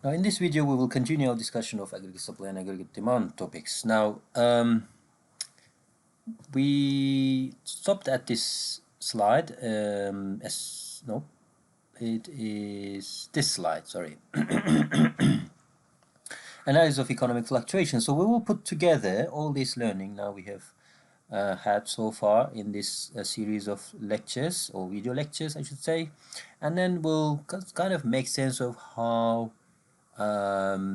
Now in this video we will continue our discussion of aggregate supply and aggregate demand topics. Now we stopped at this slide, no, it is this slide, sorry. Analysis of economic fluctuation. So we will put together all this learning now we have had so far in this series of lectures, or video lectures I should say, and then we'll kind of make sense of how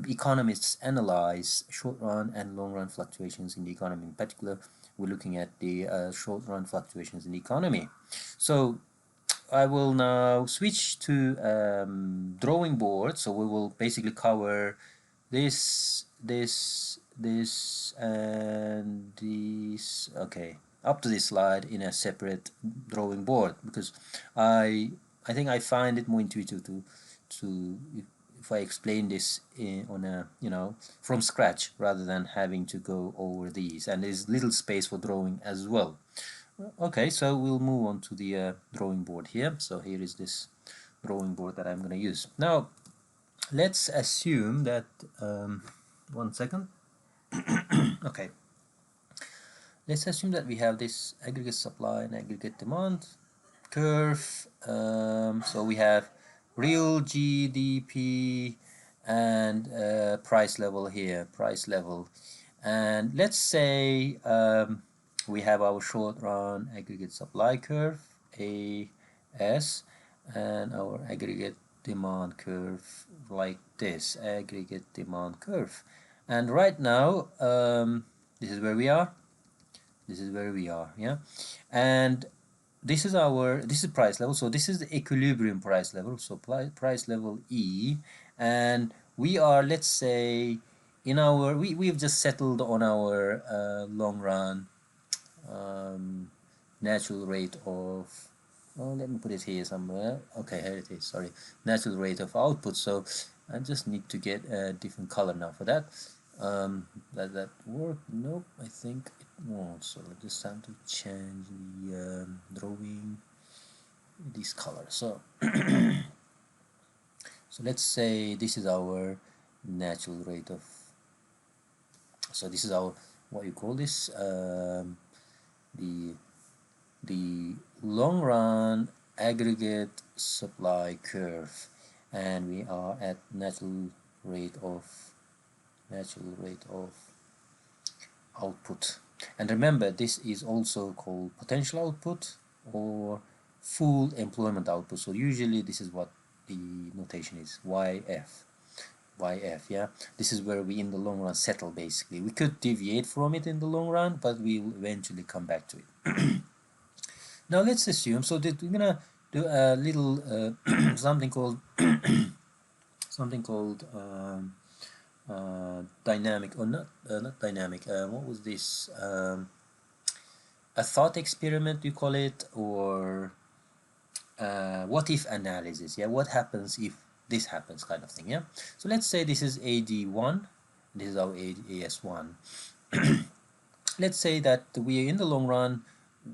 economists analyze short-run and long-run fluctuations in the economy. In particular, we're looking at the short-run fluctuations in the economy. So I will now switch to drawing board. So we will basically cover this, and this. Okay, up to this slide in a separate drawing board, because I think I find it more intuitive to if I explain this on a from scratch rather than having to go over these, and there's little space for drawing as well. Okay, so we'll move on to the drawing board here. So here is this drawing board that I'm going to use. Now let's assume that 1 second. Okay, let's assume that we have this aggregate supply and aggregate demand curve. So we have real GDP and price level here, price level, and let's say we have our short run aggregate supply curve AS and our aggregate demand curve like this, aggregate demand curve. And right now this is where we are, yeah, and this is price level. So this is the equilibrium price level, so price level E, and we are, let's say, in our we've just settled on our long run natural rate of, well, let me put it here somewhere. Okay, here it is, sorry, natural rate of output. So I just need to get a different color now for that. That work? Nope, I think it won't. So I just have to change the drawing this color. So so let's say this is our natural rate of, so this is our, what you call this, the long run aggregate supply curve, and we are at natural rate of output. And remember, this is also called potential output or full employment output. So usually this is what the notation is, YF, yeah. This is where we in the long run settle. Basically we could deviate from it in the long run, but we will eventually come back to it. Now let's assume, so that we're gonna do a little something called dynamic, or not dynamic, what was this, a thought experiment you call it, or what if analysis, yeah, what happens if this happens, kind of thing, yeah. So let's say this is AD1, this is our AS1. Let's say that we are in the long run,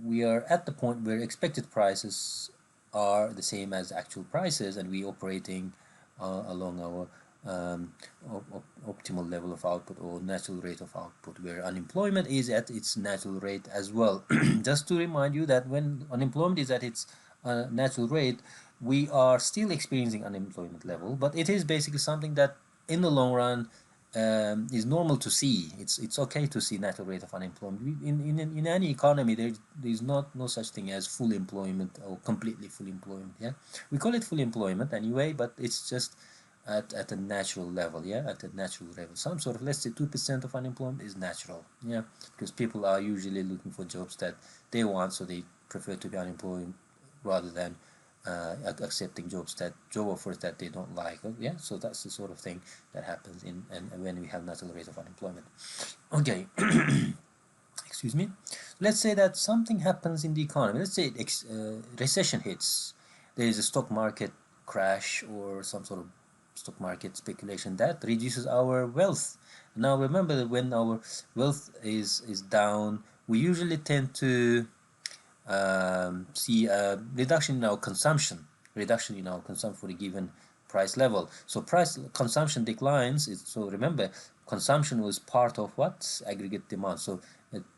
we are at the point where expected prices are the same as actual prices, and we operating along our optimal level of output or natural rate of output, where unemployment is at its natural rate as well. Just to remind you that when unemployment is at its natural rate, we are still experiencing unemployment level, but it is basically something that in the long run is normal to see. It's okay to see natural rate of unemployment. In any economy, there's no such thing as full employment or completely full employment. Yeah, we call it full employment anyway, but it's just at a natural level. Yeah, at a natural level. Some sort of, let's say 2% of unemployment is natural. Yeah, because people are usually looking for jobs that they want, so they prefer to be unemployed rather than accepting job offers that they don't like. Yeah, so that's the sort of thing that happens in and when we have natural rate of unemployment. Okay. Excuse me. Let's say that something happens in the economy. Let's say recession hits. There is a stock market crash or some sort of stock market speculation that reduces our wealth. Now remember that when our wealth is down, we usually tend to see a reduction in our consumption for a given price level. So consumption declines. So remember, consumption was part of what? Aggregate demand. So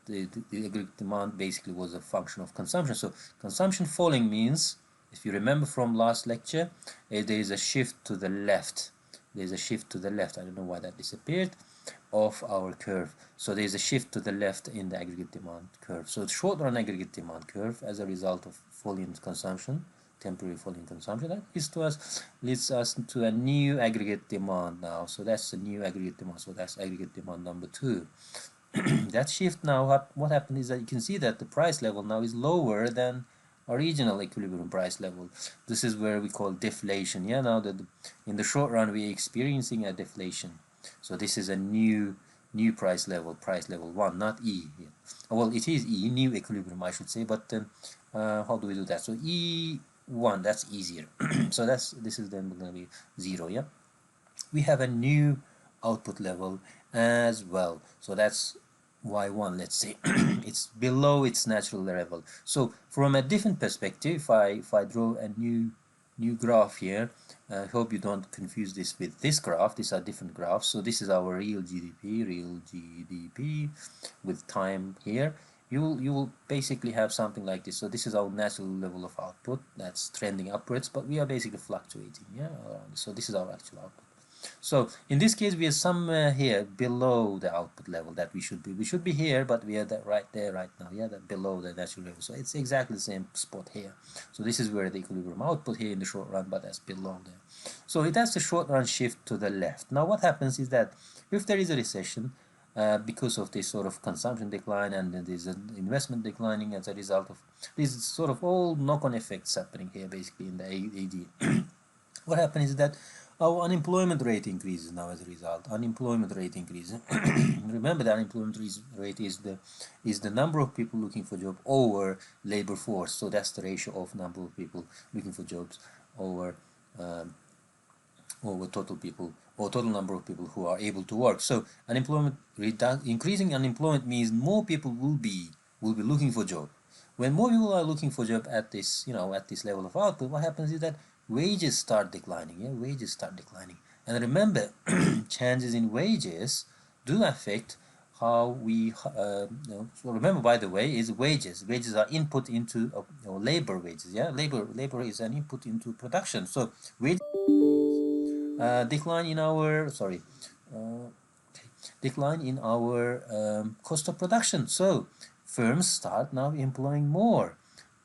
the aggregate demand basically was a function of consumption. So consumption falling means, if you remember from last lecture, there is a shift to the left. There's a shift to the left. I don't know why that disappeared of our curve. So there's a shift to the left in the aggregate demand curve. So short run aggregate demand curve, as a result of falling consumption, temporary falling consumption, that leads us to a new aggregate demand now. So that's a new aggregate demand. So that's aggregate demand number 2. That shift now, what happened is that you can see that the price level now is lower than original equilibrium price level. This is where we call deflation. Yeah, now that in the short run we're experiencing a deflation. So this is a new price level 1, not E. Well, it is E, new equilibrium, I should say, but how do we do that? So E1, that's easier. So this is then going to be 0. Yeah, we have a new output level as well. So that's Y1, let's say. It's below its natural level. So from a different perspective, if I draw a new graph here, I hope you don't confuse this with this graph. These are different graphs. So this is our real GDP with time here. You will basically have something like this. So this is our natural level of output that's trending upwards, but we are basically fluctuating, yeah, around. So this is our actual output. So in this case, we are somewhere here below the output level that we should be. We should be here, but we are right there right now. Yeah, that below the natural level. So it's exactly the same spot here. So this is where the equilibrium output here in the short run, but that's below there. So that's the short run shift to the left. Now what happens is that if there is a recession, because of this sort of consumption decline and then there's an investment declining as a result of these sort of all knock-on effects happening here basically in the AD. What happens is that our unemployment rate increases now as a result. Unemployment rate increases. Remember, the unemployment rate is the number of people looking for job over labor force. So that's the ratio of number of people looking for jobs over total people, or total number of people who are able to work. So increasing unemployment means more people will be looking for job. When more people are looking for job at this level of output, what happens is that wages start declining. Yeah, wages start declining. And remember, changes in wages do affect how we so remember, by the way, is wages are input into labor wages. Yeah, labor is an input into production. So wage decline in our cost of production. So firms start now employing more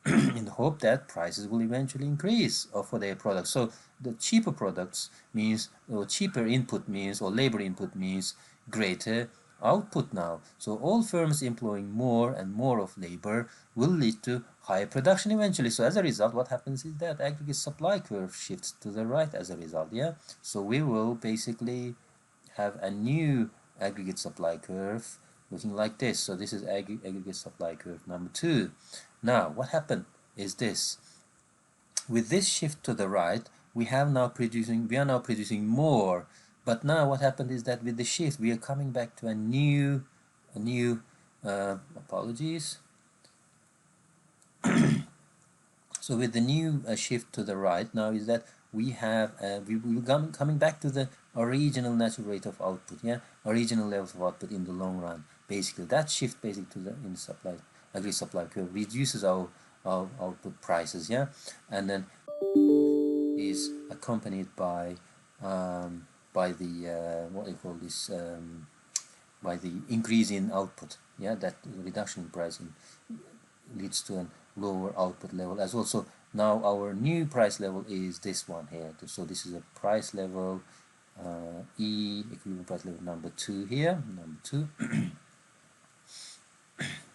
in the hope that prices will eventually increase for their products. So the cheaper products means, or cheaper input means, or labor input means greater output now. So all firms employing more and more of labor will lead to higher production eventually. So as a result, what happens is that aggregate supply curve shifts to the right as a result. Yeah, so we will basically have a new aggregate supply curve looking like this. So this is aggregate supply curve number 2. Now what happened is this: with this shift to the right, we are now producing more. But now what happened is that with the shift, we are coming back to a new apologies. So with the new shift to the right now is that we have we're coming back to the original natural rate of output, yeah, original levels of output in the long run. Basically, that shift basically to the aggregate supply curve reduces our output prices, yeah, and then is accompanied by the what do you call this, by the increase in output, yeah, that reduction in pricing leads to a lower output level as well. So now our new price level is this one here. So this is a price level E, equilibrium price level number 2 here, number 2.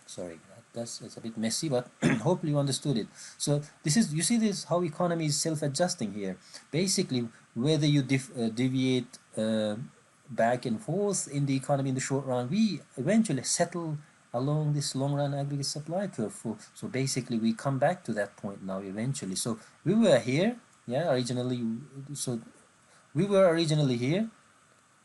Sorry, it's a bit messy, but hopefully you understood it. So this is, you see this, how economy is self-adjusting here. Basically, whether you deviate back and forth in the economy in the short run, we eventually settle along this long run aggregate supply curve. So basically we come back to that point now eventually. So we were here, yeah, originally. So we were originally here,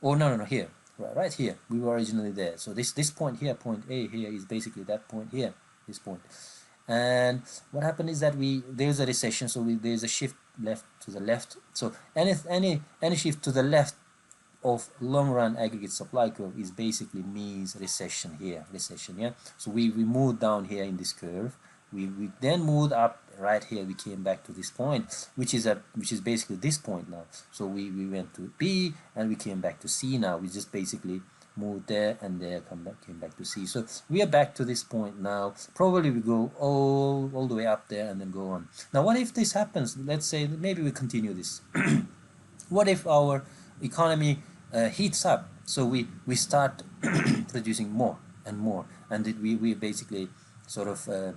or no, here, right here, we were originally there. So this point here, point A here, is basically that point here, this point. And what happened is that there's a recession, so there's a shift to the left. So any shift to the left of long run aggregate supply curve is basically means recession here, recession, yeah. So we moved down here in this curve, we then moved up right here, we came back to this point, which is basically this point now. So we went to B and we came back to C now. We just basically moved there and there, came back to C. So we are back to this point now. Probably we go all the way up there and then go on. Now what if this happens? Let's say maybe we continue this. What if our economy heats up, so we start producing more and more, and we basically sort of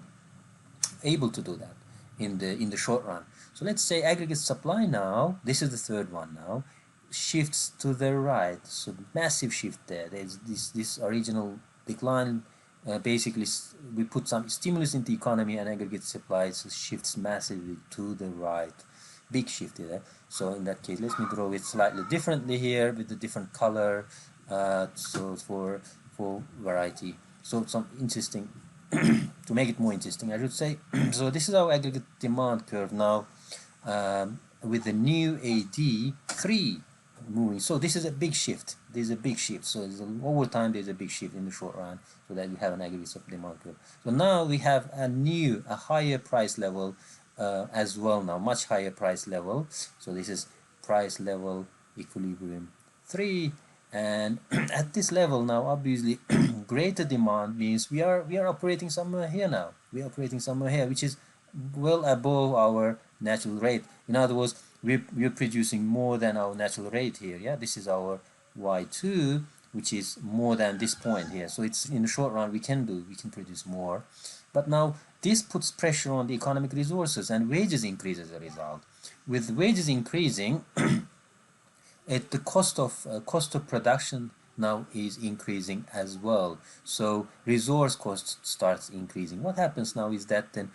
able to do that in the short run. So let's say aggregate supply now, this is the third one now, shifts to the right. So massive shift there. There's this original decline. Basically we put some stimulus in the economy and aggregate supply shifts massively to the right. Big shift there. So in that case, let me draw it slightly differently here with a different color, so for variety. So some interesting to make it more interesting, I should say. So this is our aggregate demand curve now, with the new AD3 moving. So this is a big shift. There's a big shift. So over time there's a big shift in the short run, so that we have an aggregate demand curve. So now we have a higher price level as well now, much higher price level. So this is price level equilibrium 3, and at this level now, obviously greater demand means we are operating somewhere here now. We are operating somewhere here, which is well above our natural rate. In other words, we're producing more than our natural rate here. Yeah, this is our Y2, which is more than this point here. So it's in the short run we can produce more. But now this puts pressure on the economic resources, and wages increase as a result. With wages increasing, the cost of production now is increasing as well. So resource cost starts increasing. What happens now is that then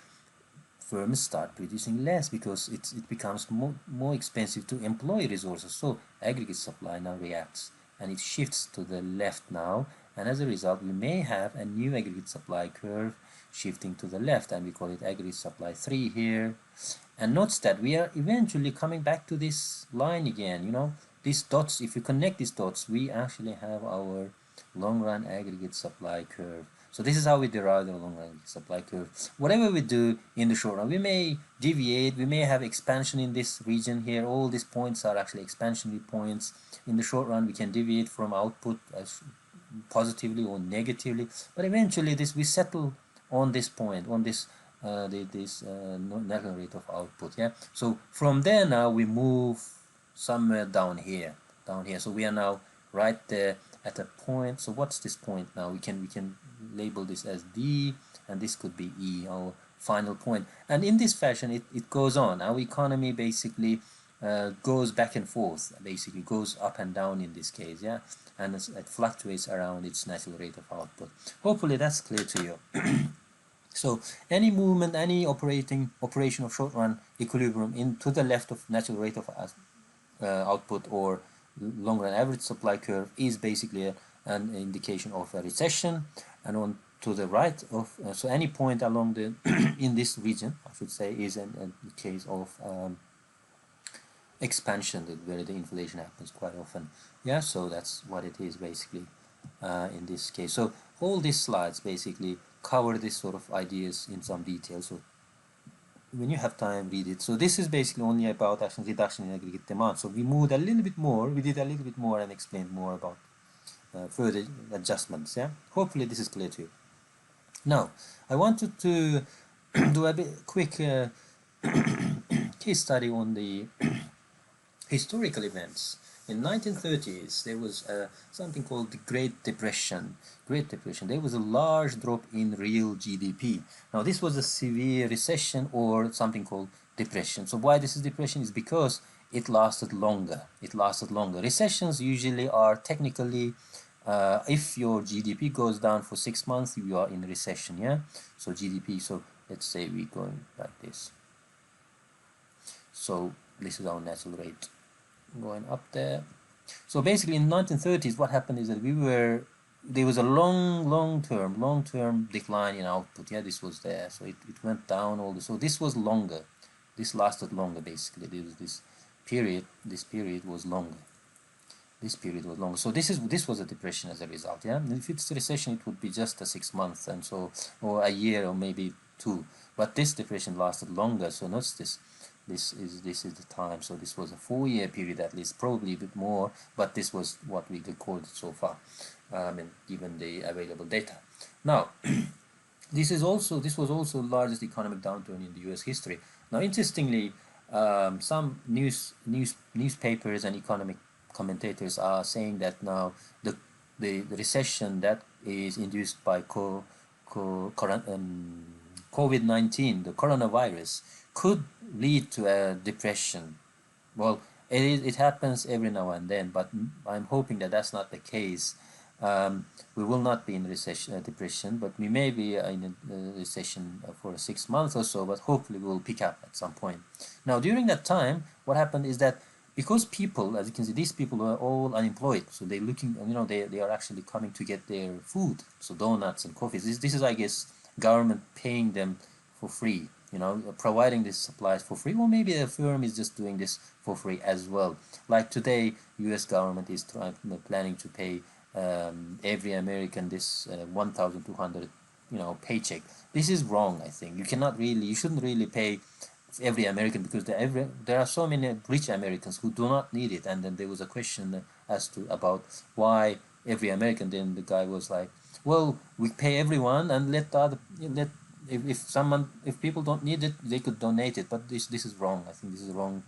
firms start producing less because it becomes more expensive to employ resources. So aggregate supply now reacts and it shifts to the left now, and as a result we may have a new aggregate supply curve shifting to the left, and we call it aggregate supply 3 here. And notice that we are eventually coming back to this line again. You know, these dots, if you connect these dots, we actually have our long run aggregate supply curve. So this is how we derive the long run supply curve. Whatever we do in the short run, we may deviate, we may have expansion in this region here. All these points are actually expansionary points. In the short run, we can deviate from output as positively or negatively, but eventually we settle on this point, on this natural rate of output. Yeah. So from there now we move somewhere down here. So we are now right there at a point. So what's this point now? We can label this as D, and this could be E, our final point. And in this fashion, it goes on. Our economy basically goes back and forth, basically goes up and down in this case, yeah, and it fluctuates around its natural rate of output. Hopefully that's clear to you. So any movement, any operation of short-run equilibrium to the left of natural rate of output or long-run average supply curve is basically an indication of a recession, and on to the right of so any point along the in this region, I should say, is a case of expansion, where the inflation happens quite often. Yeah, so that's what it is basically in this case. So all these slides basically cover this sort of ideas in some detail. So when you have time, read it. So this is basically only about actually reduction in aggregate demand. So we moved a little bit more, we did a little bit more and explained more about further adjustments. Yeah, hopefully this is clear to you. Now I wanted to do a quick case study on the historical events. In 1930s, there was something called the Great Depression. There was a large drop in real GDP. Now, this was a severe recession or something called depression. So why this is depression is because it lasted longer. Recessions usually are technically, if your GDP goes down for 6 months, you are in recession, yeah? So GDP, so let's say we're going like this. So this is our natural rate going up there. So basically in 1930s, what happened is that there was a long-term decline in output. Yeah, this was there. So it went down all this. So this was longer. this lasted longer. Basically, this period was longer. This period was longer. So this was a depression as a result. Yeah, and if it's a recession, it would be just a 6 months, and so, or a year, or maybe two. But this depression lasted longer. So notice this. This is the time. So this was a 4-year period at least, probably a bit more. But this was what we recorded so far, and given the available data. Now, this was also the largest economic downturn in the U.S. history. Now, interestingly, some newspapers and economic commentators are saying that now the recession that is induced by COVID-19, the coronavirus, could lead to a depression. Well, it happens every now and then, but I'm hoping that that's not the case. We will not be in recession, depression, but we may be in a recession for 6 months or so, but hopefully we will pick up at some point. Now, during that time, what happened is that because people, as you can see, these people were all unemployed, so they're looking, they are actually coming to get their food, so donuts and coffees. This is, I guess, government paying them for free, providing these supplies for free, or maybe a firm is just doing this for free as well. Like today, U.S. government is planning to pay every American this 1,200 paycheck. This is wrong. I think you shouldn't really pay every American, because there are so many rich Americans who do not need it. And then there was a question as to about why every American. Then the guy was like, well, we pay everyone and let the other let if people don't need it, they could donate it. But this is wrong. I think this is a wrong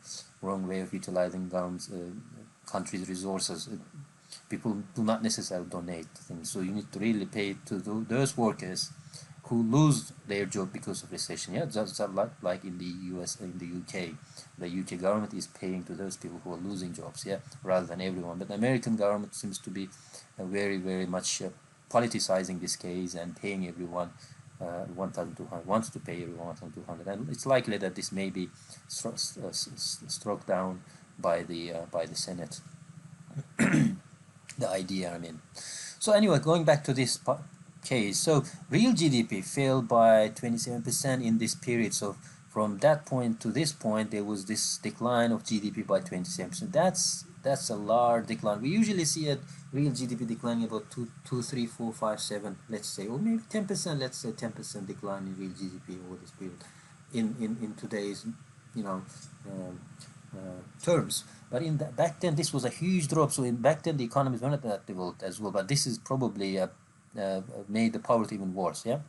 way of utilizing government's country's resources. People do not necessarily donate things, so you need to really pay to those workers who lose their job because of recession. Yeah, just like in the US, in the UK, the UK government is paying to those people who are losing jobs, yeah, rather than everyone. But the American government seems to be very much politicizing this case and paying everyone 1,200, wants to pay everyone 1,200, and it's likely that this may be struck down by the Senate. The idea, I mean. So anyway, going back to this case, so real GDP fell by 27% in this period. So from that point to this point, there was this decline of GDP by 27%. That's a large decline. We usually see a real GDP declining about 2, 3, 4, 5, 7, let's say, or maybe 10%. Let's say 10% decline in real GDP over this period. In today's, terms. But back then, this was a huge drop. So back then, the economies were not that developed as well. But this is probably made the poverty even worse. Yeah,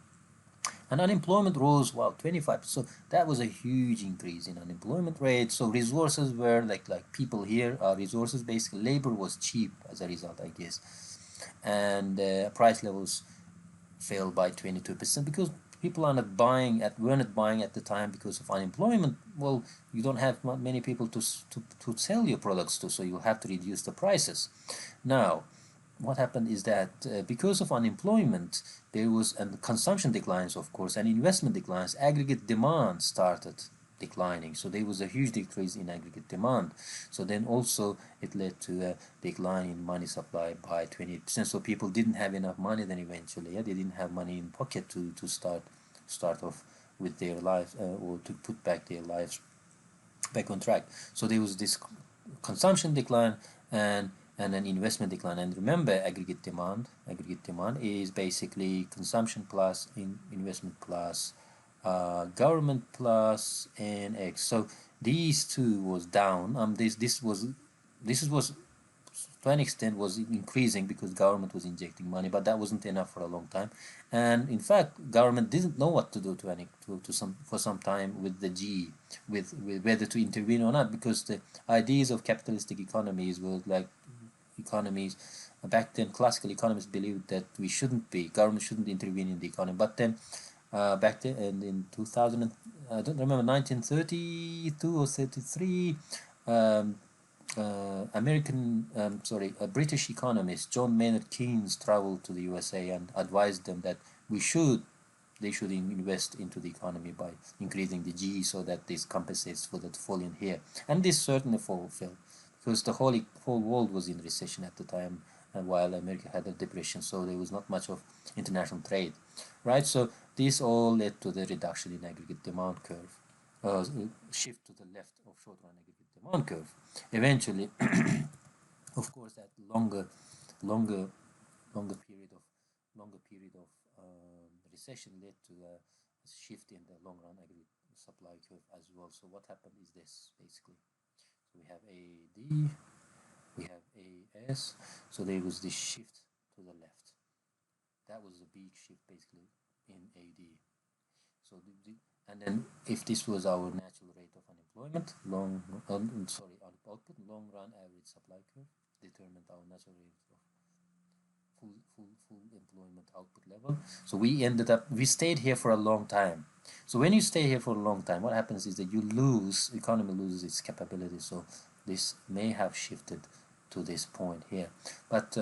and unemployment rose 25%. So that was a huge increase in unemployment rate. So resources were like people here are resources. Basically, labor was cheap as a result, I guess, and price levels fell by 22% because people were not buying at the time because of unemployment. Well, you don't have many people to sell your products to, so you have to reduce the prices. Now, what happened is that because of unemployment, there was and consumption declines, of course, and investment declines. Aggregate demand started declining, so there was a huge decrease in aggregate demand. So then also it led to a decline in money supply by 28%. So people didn't have enough money then eventually. Yeah, they didn't have money in pocket to start off with their life or to put back their lives back on track. So there was this consumption decline and an investment decline. And remember, aggregate demand is basically consumption plus investment plus government plus NX. So these two was down. This was to an extent was increasing because government was injecting money, but that wasn't enough for a long time. And in fact, government didn't know what to do for some time with the G, with whether to intervene or not, because the ideas of capitalistic economies were like economies back then. Classical economists believed that government shouldn't intervene in the economy. But then back then, and in 2000, I don't remember, 1932 or 33, a British economist, John Maynard Keynes, traveled to the USA and advised them that they should invest into the economy by increasing the G so that this compensates for the fall in here. And this certainly fell because the whole world was in recession at the time, and while America had a depression, so there was not much of international trade, right? So this all led to the reduction in aggregate demand curve. shift to the left of short run aggregate demand curve. Eventually, of course, that longer, longer period of recession led to a shift in the long run aggregate supply curve as well. So what happened is this basically. So we have AD, we have AS. So there was this shift to the left. That was a big shift basically in AD. So and then if this was our natural rate of unemployment, output, long run average supply curve determined our natural rate of full employment output level. So we stayed here for a long time. So when you stay here for a long time, what happens is that economy loses its capability. So this may have shifted to this point here, but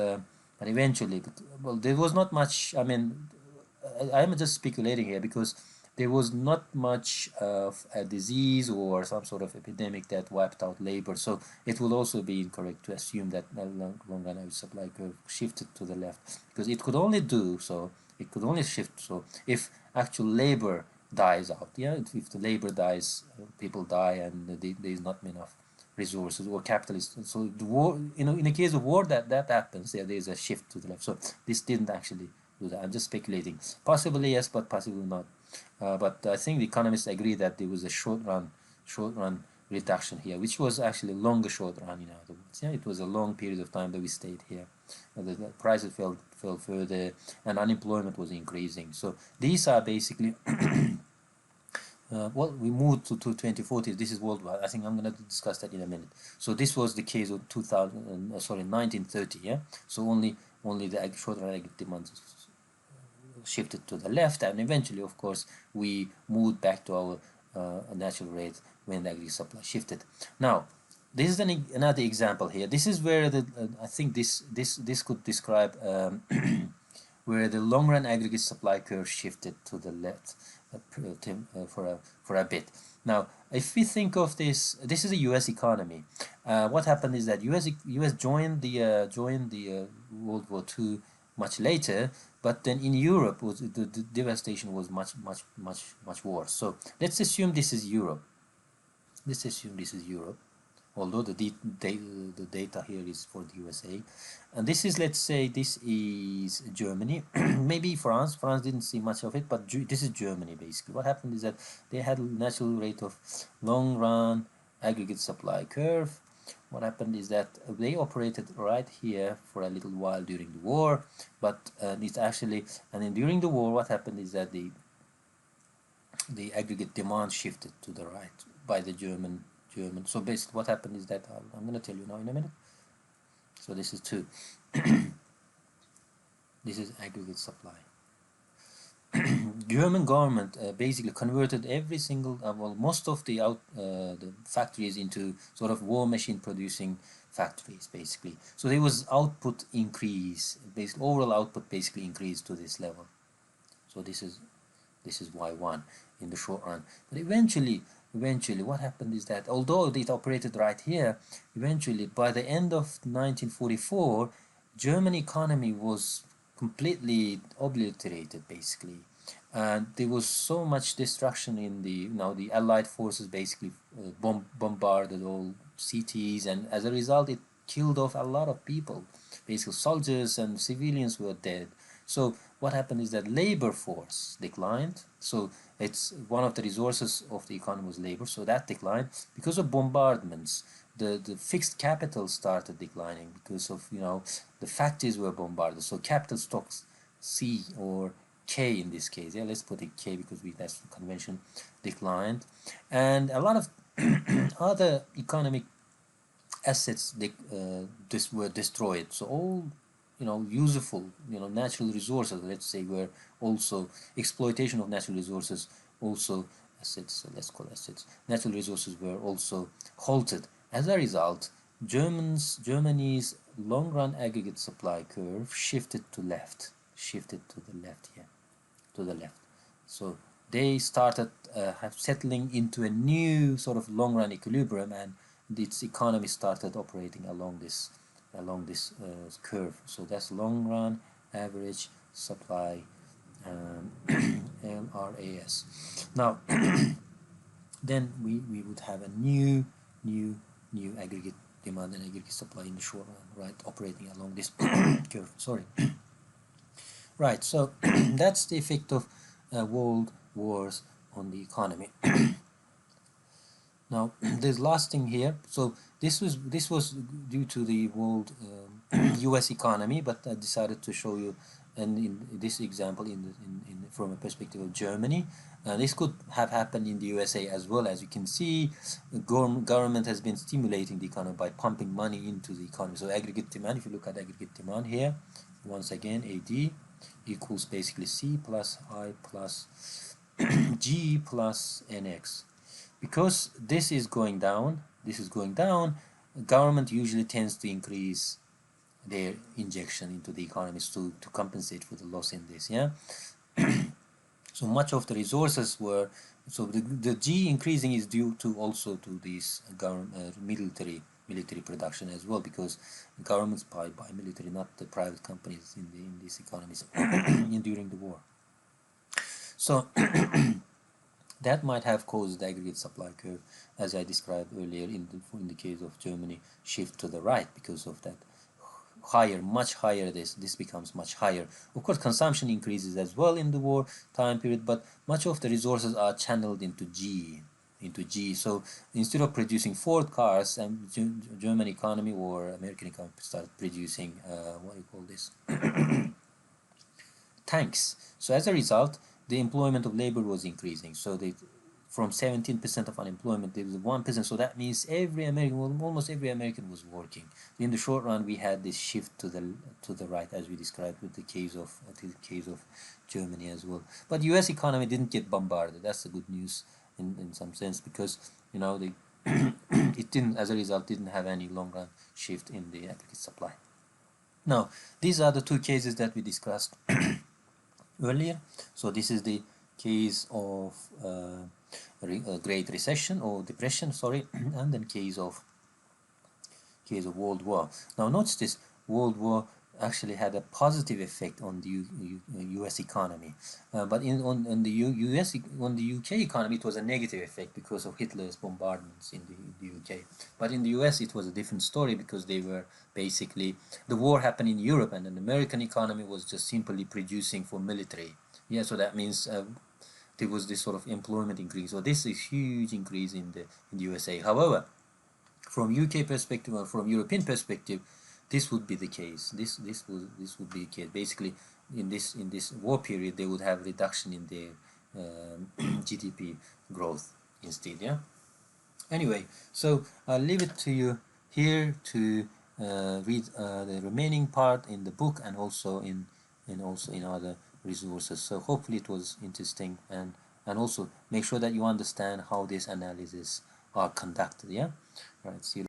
eventually, well, there was not much. I mean, I'm just speculating here because there was not much of a disease or some sort of epidemic that wiped out labor. So it will also be incorrect to assume that long run average supply curve shifted to the left because it could only do so. It could only shift so if actual labor dies out. Yeah, if the labor dies, people die, and there is not enough resources or capitalists. So the war, in the case of war, that happens. There is a shift to the left. So this didn't actually do that. I'm just speculating. Possibly yes, but possibly not. But I think the economists agree that there was a short run reduction here, which was actually longer short run. In other words, yeah, it was a long period of time that we stayed here. The prices fell further, and unemployment was increasing. So these are basically. Well, we moved to 2040. This is worldwide. I think I'm going to discuss that in a minute. So this was the case of 1930. Yeah. So only the short run demand shifted to the left, and eventually, of course, we moved back to our natural rate when the aggregate supply shifted. Now, this is another example here. This is where I think this could describe where the long run aggregate supply curve shifted to the left for a bit. Now, if we think of this is a U.S. economy. What happened is that U.S. joined the World War II much later, but then in Europe the devastation was much worse. So let's assume this is Europe. Let's assume this is Europe, although the data here is for the USA. And this is, let's say, this is Germany, maybe France. France didn't see much of it, but this is Germany basically. What happened is that they had a natural rate of long run aggregate supply curve. What happened is that they operated right here for a little while during the war, but it's actually, and then during the war, what happened is that the aggregate demand shifted to the right by the German. So basically, what happened is that I'm going to tell you now in a minute. So this is two. This is aggregate supply. German government basically converted every single, well, most of the factories into sort of war machine producing factories, basically. So there was output increase, basically overall output basically increased to this level. So this is Y1 in the short run. But eventually, what happened is that although it operated right here, eventually by the end of 1944, German economy was completely obliterated, basically. And there was so much destruction in the Allied forces basically bombarded all cities, and as a result, it killed off a lot of people. Basically, soldiers and civilians were dead. So what happened is that labor force declined. So it's one of the resources of the economy was labor. So that declined because of bombardments. The fixed capital started declining because of the factories were bombarded. So capital stocks C or K in this case. Yeah, let's put it K because that's the convention, declined, and a lot of other economic assets were destroyed. So all useful natural resources, let's say, were also exploitation of natural resources, also assets. So let's call assets. Natural resources were also halted. As a result, Germany's long-run aggregate supply curve shifted to the left here, to the left. So they started settling into a new sort of long-run equilibrium, and its economy started operating along this curve. So that's long-run average supply, LRAS. Now, then we would have a new aggregate demand and aggregate supply in the short run, right, operating along this curve. Sorry. Right, so that's the effect of world wars on the economy. Now, there's last thing here. So this was due to the world U.S. economy, but I decided to show you, and in this example, from a perspective of Germany, this could have happened in the USA as well. As you can see, the government has been stimulating the economy by pumping money into the economy. So aggregate demand, if you look at aggregate demand here, once again, AD equals basically C plus I plus G plus NX. Because this is going down, government usually tends to increase their injection into the economies to compensate for the loss in this, yeah. So much of the resources were, so the G increasing is due to also to this military production as well, because governments buy military, not the private companies in these economies during the war. So that might have caused the aggregate supply curve, as I described earlier, in the case of Germany, shift to the right because of that higher, much higher. This becomes much higher. Of course, consumption increases as well in the war time period, but much of the resources are channeled into G. So instead of producing Ford cars, and German economy or American economy started producing what do you call this? Tanks. So as a result, the employment of labor was increasing. So from 17% of unemployment, there was 1%. So that means almost every American was working. In the short run, we had this shift to the right, as we described with the case of Germany as well. But U.S. economy didn't get bombarded. That's the good news in some sense, because they it didn't, as a result, didn't have any long run shift in the aggregate supply. Now, these are the two cases that we discussed earlier. So this is the case of Great Recession or Depression, sorry, and then case of World War. Now notice this: World War actually had a positive effect on the U.S. economy, but on the U.K. economy, it was a negative effect because of Hitler's bombardments in the U.K. But in the U.S. it was a different story, because they were basically, the war happened in Europe, and an American economy was just simply producing for military. Yeah, so that means there was this sort of employment increase. So this is huge increase in the USA. However, from UK perspective or from European perspective, this would be the case. This would be the case. Basically, in this war period, they would have reduction in their GDP growth instead. Yeah. Anyway, so I'll leave it to you here to read the remaining part in the book, and also in other resources. So hopefully it was interesting, and also make sure that you understand how these analyses are conducted. Yeah. All right. See you.